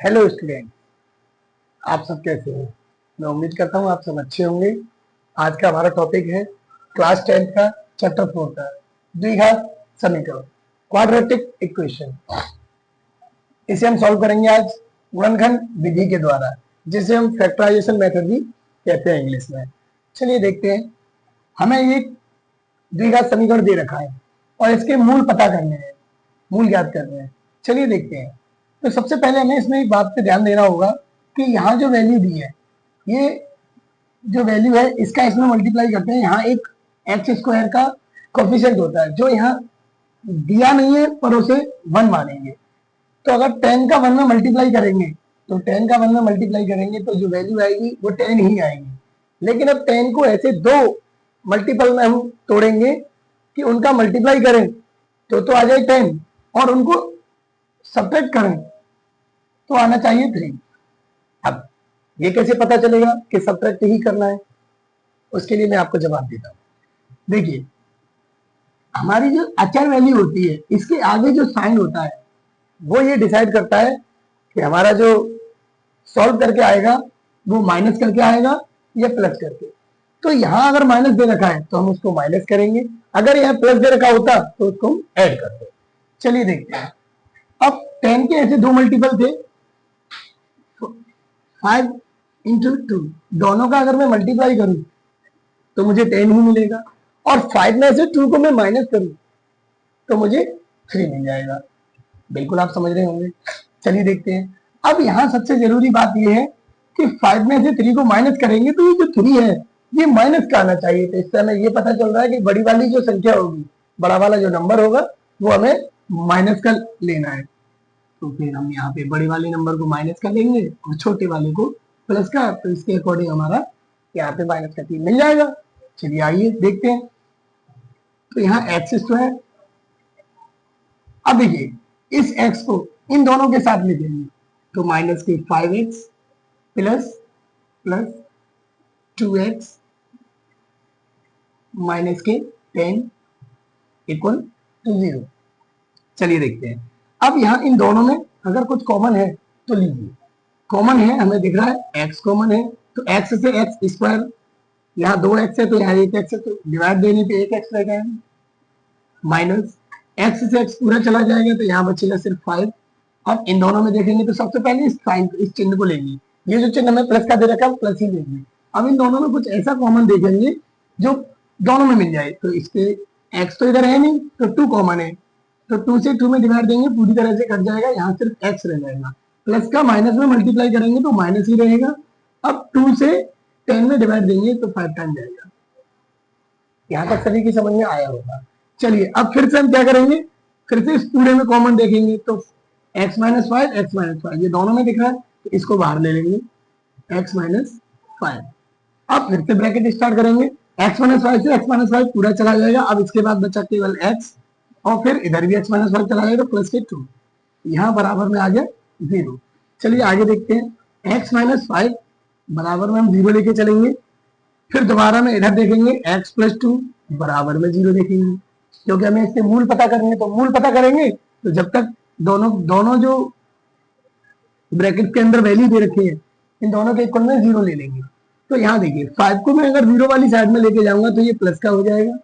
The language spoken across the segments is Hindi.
हेलो स्टूडेंट, आप सब कैसे हैं? मैं उम्मीद करता हूँ आप सब अच्छे होंगे। आज का हमारा टॉपिक है क्लास 10th का चैप्टर 4 का द्विघात समीकरण, क्वाड्रेटिक इक्वेशन। इसे हम सॉल्व करेंगे आज गुणनखंड विधि के द्वारा, जिसे हम फैक्टराइजेशन मेथड भी कहते हैं इंग्लिश में। चलिए देखते हैं। हमें ये द्विघात समीकरण दे रखा है और इसके मूल पता करने हैं, मूल ज्ञात करने हैं। चलिए देखते हैं। तो सबसे पहले हमें इसमें एक बात पे ध्यान देना होगा कि यहाँ जो वैल्यू दी है, ये जो वैल्यू है इसका इसमें मल्टीप्लाई करते हैं। यहाँ एक एक्स स्क्वायर का कोफिशिएंट होता है जो यहाँ दिया नहीं है पर उसे 1 मानेंगे। तो अगर 10 का 1 में मल्टीप्लाई करेंगे तो 10 का 1 में मल्टीप्लाई करेंगे तो जो वैल्यू आएगी वो 10 ही आएगी। लेकिन अब 10 को ऐसे दो मल्टीपल में हम तोड़ेंगे कि उनका मल्टीप्लाई करें तो आ जाए 10 और उनको सब्ट्रैक्ट करें तो आना चाहिए 3। अब ये कैसे पता चलेगा कि सब्ट्रैक्ट ही करना है? उसके लिए मैं आपको जवाब देता हूँ। देखिए, हमारी जो अचर वैल्यू होती है इसके आगे जो साइन होता है वो ये डिसाइड करता है कि हमारा जो सॉल्व करके आएगा वो माइनस करके आएगा या प्लस करके। तो यहाँ अगर माइनस दे रखा है तो हम उसको माइनस करेंगे, अगर यहाँ प्लस दे रखा होता तो उसको हम ऐड करते। चलिए देखते हैं। अब 10 के ऐसे दो मल्टीपल थे, 5 इंटू 2, दोनों का अगर मैं मल्टीप्लाई करूं तो मुझे 10 ही मिलेगा, और 5 में से 2 को मैं माइनस करूं तो मुझे 3 मिल जाएगा। बिल्कुल आप समझ रहे होंगे। चलिए देखते हैं। अब यहाँ सबसे जरूरी बात यह है कि 5 में से 3 को माइनस करेंगे तो ये जो 3 है ये माइनस का आना चाहिए। तो इससे हमें ये पता चल रहा है कि बड़ी वाली जो संख्या होगी, बड़ा वाला जो नंबर होगा वो हमें माइनस का लेना है। तो फिर हम यहाँ पे बड़े वाले नंबर को माइनस का लेंगे और छोटे वाले को प्लस का। तो इसके अकॉर्डिंग हमारा यहाँ पे माइनस का 3 मिल जाएगा। चलिए आइए देखते हैं। तो यहाँ एक्स स्क्वायर, अब देखिए इस x को इन दोनों के साथ लिखेंगे तो माइनस के 5x plus plus 2x minus के 10 इक्वल टू 0। चलिए देखते हैं। अब यहाँ इन दोनों में अगर कुछ कॉमन है तो लीजिए। कॉमन है, हमें दिख रहा है x कॉमन है, तो x से x स्क्वायर, यहाँ 2x है तो यहाँ 1x है तो डिवाइड देने पे 1x रहेगा, माइनस x से x पूरा चला जाएगा तो यहाँ बचेगा सिर्फ 5। अब इन दोनों में देखेंगे तो सबसे पहले इस साइन, इस चिन्ह को लेंगे। ये जो चिन्ह हमें प्लस का दे रखा है प्लस ही लेंगे। अब इन दोनों में कुछ ऐसा कॉमन देखेंगे जो दोनों में मिल जाए। तो इसके x तो इधर है नहीं तो 2 कॉमन है, तो 2 से 2 में डिवाइड देंगे, पूरी तरह से कट जाएगा, यहाँ सिर्फ x रह जाएगा। प्लस का माइनस में मल्टीप्लाई करेंगे तो माइनस ही रहेगा। अब 2 से 10 में डिवाइड देंगे तो 5 टाइम जाएगा। यहाँ तक सभी की समझ में आया होगा। चलिए अब फिर से हम क्या करेंगे, फिर से इस पूरे में कॉमन देखेंगे तो x माइनस 5 x माइनस 5 ये दोनों में दिख रहा है तो इसको बाहर ले लेंगे, x माइनस 5। अब फिर से ब्रैकेट स्टार्ट करेंगे, x माइनस 5 से x माइनस 5 पूरा चला जाएगा। अब इसके बाद बचा केवल x, और फिर इधर भी x माइनस 5 चला जाएगा प्लस के 2, यहाँ बराबर में आ गया 0। चलिए आगे देखते हैं। x माइनस 5 बराबर में हम 0 लेके चलेंगे, फिर दोबारा में इधर देखेंगे x प्लस 2 बराबर में 0 देखेंगे, क्योंकि हमें इसके मूल पता करेंगे। तो मूल पता करेंगे तो जब तक दोनों जो ब्रैकेट के अंदर वैल्यू दे रखी है इन दोनों के इक्वल में 0 ले लेंगे। तो यहाँ देखिए 5 को मैं अगर 0 वाली साइड में लेके जाऊंगा तो ये प्लस का हो जाएगा,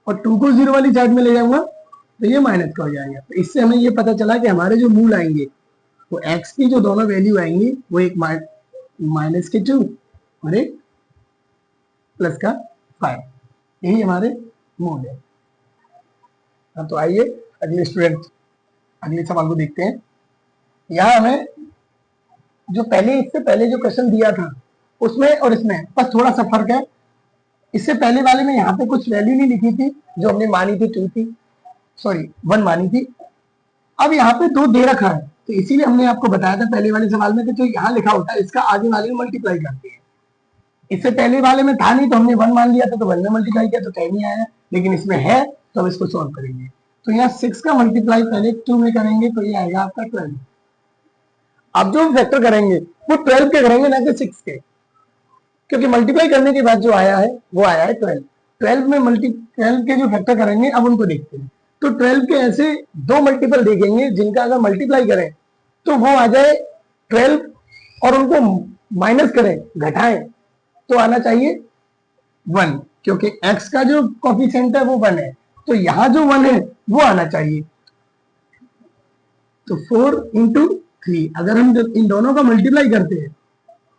और 2 को 0 वाली साइड में ले जाऊंगा तो ये माइनस का हो जाएगा। तो इससे हमें ये पता चला कि हमारे जो मूल आएंगे वो x की जो दोनों वैल्यू आएंगी वो एक माइनस के 2 और एक प्लस का 5, यही हमारे मूल है। हाँ, तो आइए अगले सवाल को देखते हैं। यहाँ हमें जो इससे पहले जो क्वेश्चन दिया था उसमें और इसमें बस थोड़ा सा फर्क है। इससे पहले वाले में यहाँ पे कुछ वैल्यू नहीं लिखी थी जो हमने मानी थी, 2 थी, सॉरी 1 मानी थी। अब यहाँ पे 2 दे रखा है तो इसीलिए हमने आपको बताया था पहले वाले सवाल में कि जो यहाँ लिखा होता है इसका आगे वाले में मल्टीप्लाई करते हैं। इससे पहले वाले में था नहीं तो हमने 1 मान लिया था तो 1 में मल्टीप्लाई किया तो 10 ही आया, लेकिन इसमें है तो हम इसको सॉल्व करेंगे। तो यहाँ 6 का मल्टीप्लाई पहले 2 में करेंगे तो ये आएगा आपका 12। अब जो फैक्टर करेंगे वो 12 के करेंगे ना कि 6 के, क्योंकि मल्टीप्लाई करने के बाद जो आया है वो आया है 12। 12 के जो फैक्टर करेंगे अब उनको देखते हैं। तो 12 के ऐसे 2 मल्टीपल देखेंगे जिनका अगर मल्टीप्लाई करें तो वो आ जाए 12 और उनको माइनस करें, घटाएं, तो आना चाहिए 1, क्योंकि x का जो कोफिशिएंट है वो 1 है, तो यहां जो 1 है वो आना चाहिए। तो 4 इंटू 3, अगर हम इन दोनों का मल्टीप्लाई करते हैं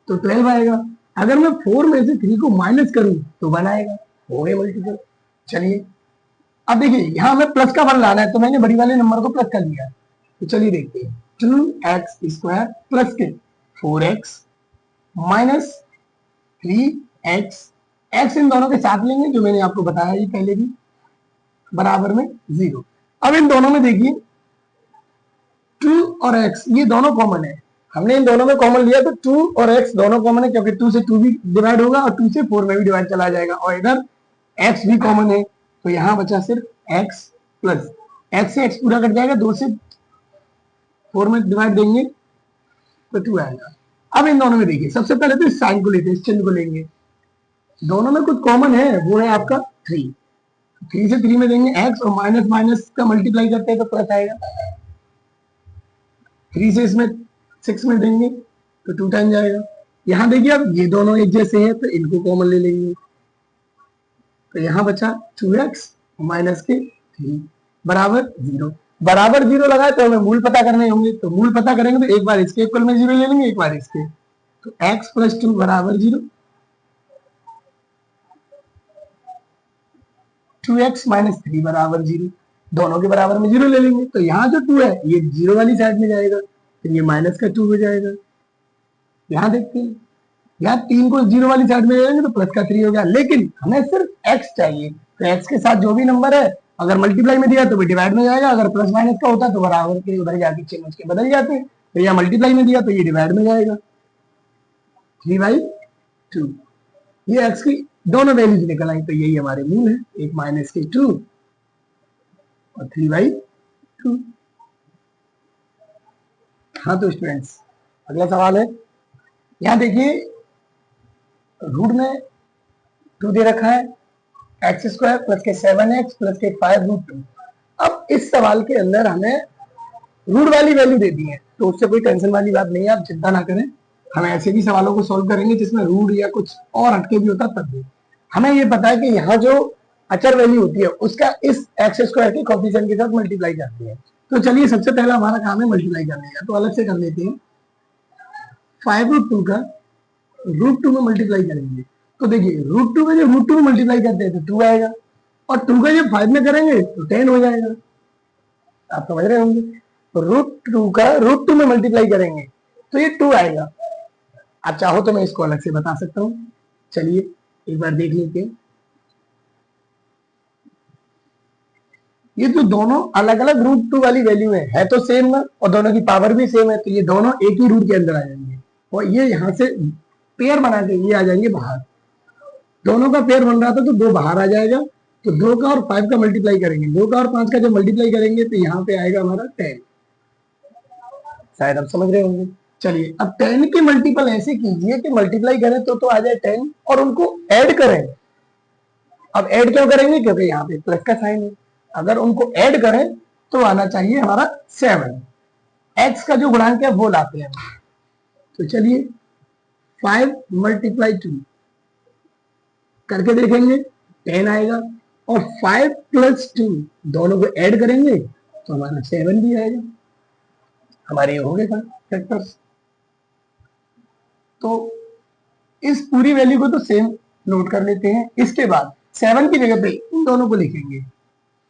तो 12 आएगा। अगर मैं 4 में से 3 को माइनस करूं तो 1 आएगा, हो गए मल्टीपल। चलिए अब देखिए, यहां हमें प्लस का 1 लाना है, तो मैंने बड़ी वाले नंबर को प्लस कर लिया है। तो चलिए देखते हैं, 2x² प्लस के 4x माइनस 3x, x इन दोनों के साथ लेंगे जो मैंने आपको बताया ये पहले भी, बराबर में 0। अब इन दोनों में देखिए 2 और x ये दोनों कॉमन है, हमने इन दोनों में कॉमन लिया तो 2 और x दोनों कॉमन है, क्योंकि 2 से 2 भी डिवाइड होगा और 2 से 4 में भी डिवाइड चला जाएगा, और इधर x भी कॉमन है, तो यहां बचा सिर्फ x प्लस x से x पूरा कट जाएगा, 2 से 4 में डिवाइड देंगे तो 2 आएगा। अब इन दोनों में देखिए, सबसे पहले तो इस साइन को लेते हैं, इस चिन्ह को लेंगे, दोनों में कुछ कॉमन है, वो है आपका 3, 3 से 3 में देंगे x, और माइनस माइनस का मल्टीप्लाई करते हैं तो प्लस आएगा, 3 से इसमें 6 में देंगे तो 2 टाइम जाएगा। यहां देखिए अब ये दोनों एक जैसे हैं तो इनको कॉमन ले लेंगे, तो यहां बचा 2x माइनस के 3 बराबर 0। बराबर 0 लगाए तो हमें मूल पता करने होंगे, तो मूल पता करेंगे तो एक बार इसके इक्वल में 0 ले लेंगे, एक बार इसके, तो x प्लस 2 बराबर 0, 2x माइनस 3 बराबर 0, दोनों के बराबर में 0 ले लेंगे, तो यहाँ जो 2 है ये 0 वाली साइड में जाएगा, तो ये माइनस का 2 हो जाएगा। यहाँ देखते हैं, यहाँ 3 को 0 वाली साइड में ले लेंगे तो प्लस का 3 हो गया, लेकिन हमें सिर्फ x चाहिए, तो x के साथ जो भी नंबर है अगर मल्टीप्लाई में दिया तो भी डिवाइड में जाएगा, अगर प्लस माइनस का होता तो बराबर के उधर जाके चिन्ह उसके बदल जाते, तो यहाँ मल्टीप्लाई में दिया तो ये डिवाइड में जाएगा, 3/2। ये x की दोनों वैल्यूज निकल आई, तो यही हमारे मूल है, एक माइनस के 2 और 3/2। हाँ तो स्टूडेंट्स, अगला सवाल है, यहाँ देखिए रूट में 2 दे रखा है, x² प्लस के 7x प्लस के 5√2। अब इस सवाल के अंदर हमें रूट वाली वैल्यू दे दी है, तो उससे कोई टेंशन वाली बात नहीं है, आप चिंता ना करें, हम ऐसे भी सवालों को सॉल्व करेंगे जिसमें रूट या कुछ और हटके भी होता तब भी। हमें ये पता है कि यहाँ जो अचर वैल्यू होती है उसका इस x² के कोफिशिएंट के साथ मल्टीप्लाई करती है, तो चलिए सबसे पहला हमारा काम है मल्टीप्लाई करने का, तो अलग से कर लेते हैं। 5√2 का √2 में मल्टीप्लाई करेंगे, तो देखिए √2 में जब √2 में मल्टीप्लाई करते हैं तो 2 आएगा, और 2 का जब 5 में करेंगे तो 10 हो जाएगा, आप समझ रहे होंगे। तो √2 का √2 में मल्टीप्लाई करेंगे तो ये 2 आएगा। आप चाहो तो मैं इसको अलग से बता सकता हूँ, चलिए एक बार देख लेते हैं। ये तो दोनों अलग अलग √2 वाली वैल्यू है तो सेम ना, और दोनों की पावर भी सेम है, तो ये दोनों एक ही रूट के अंदर आ जाएंगे, और ये यहाँ से पेयर बना के ये आ जाएंगे बाहर, दोनों का पेयर बन रहा था तो 2 बाहर आ जाएगा, तो 2 का और 5 का मल्टीप्लाई करेंगे, 2 का और 5 का जब मल्टीप्लाई करेंगे तो यहाँ पे आएगा हमारा 10, शायद आप समझ रहे होंगे। चलिए अब 10 के मल्टीपल ऐसे कीजिए कि मल्टीप्लाई करें तो आ जाए 10, और उनको ऐड करें। अब ऐड क्यों करेंगे, क्योंकि यहाँ पे प्लस का साइन है, अगर उनको ऐड करें तो आना चाहिए हमारा 7, x का जो गुणांक है वो लाते हैं। तो चलिए 5 × 2 करके देखेंगे, 10 आएगा, और 5 + 2 दोनों को ऐड करेंगे तो हमारा 7 भी आएगा, हमारे हो गए फैक्टर्स। तो इस पूरी वैल्यू को तो सेम नोट कर लेते हैं, इसके बाद 7 की जगह पे इन दोनों को लिखेंगे,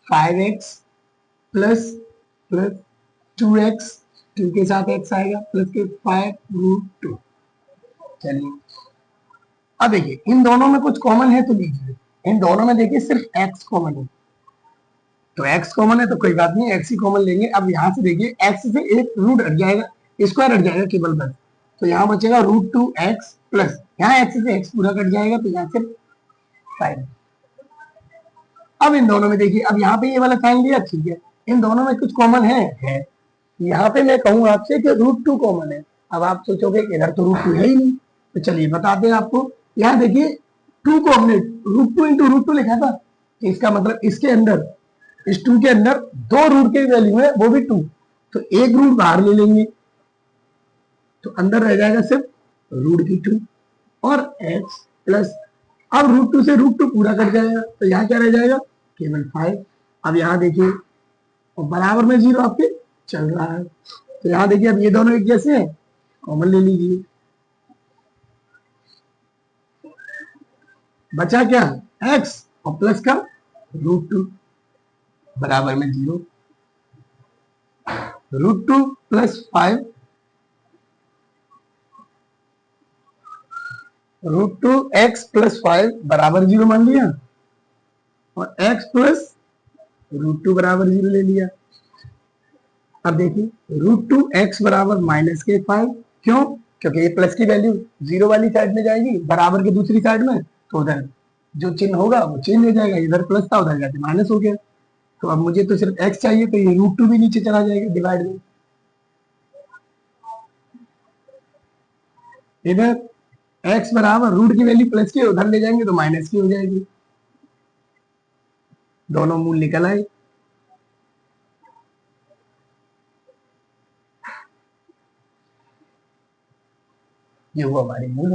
5x प्लस 2x, 2 के साथ x आएगा, प्लस के 5√2। चलिए अब देखिए इन दोनों में कुछ कॉमन है तो लीजिए, इन दोनों में देखिए सिर्फ x कॉमन है, तो x कॉमन है तो कोई बात नहीं, x ही कॉमन लेंगे। अब यहाँ से देखिए x से एक रूट हट जाएगा, स्क्वायर हट जाएगा केवल बस, तो यहाँ बचेगा √2x प्लस यहाँ x से x पूरा कट जाएगा, तो यहाँ सिर्फ 5। अब इन दोनों में देखिए, अब यहाँ पे ये वाला साइन लिया, ठीक है, इन दोनों में कुछ कॉमन है। यहाँ पे मैं कहूँ आपसे कि √2 कॉमन है। अब आप सोचोगे कि इधर तो √2 है ही नहीं, तो चलिए बताते हैं आपको। यहाँ देखिए 2 को हमने √2 × √2 लिखा था, तो इसका मतलब इसके अंदर, इस 2 के अंदर 2 रूट की वैल्यू है, वो भी 2, तो एक रूट बाहर ले लेंगे, तो अंदर रह जाएगा सिर्फ √2 और x प्लस, अब √2 से √2 पूरा कट जाएगा तो यहाँ क्या रह जाएगा, केवल 5। अब यहाँ देखिए और बराबर में 0 आपके चल रहा है, तो यहाँ देखिए अब ये दोनों एक जैसे हैं, कॉमन ले लीजिए, बचा क्या, x और प्लस का √2 बराबर में 0, √2 प्लस 5, √2 x प्लस 5 बराबर 0 मान लिया और x प्लस √2 बराबर 0 ले लिया। अब देखिए √2 x बराबर -5, क्यों, क्योंकि ये प्लस की वैल्यू 0 वाली साइड में जाएगी, बराबर की दूसरी साइड में, तो उधर जो चिन्ह होगा वो चेंज हो जाएगा, इधर प्लस था उधर जाके माइनस हो गया। तो अब मुझे तो सिर्फ x चाहिए, तो ये √2 भी नीचे चला जाएगा डिवाइड में, इधर x बराबर रूट की वैल्यू प्लस की उधर ले जाएंगे तो माइनस की हो जाएगी, दोनों मूल निकल आए। ये हुआ हमारी मूल।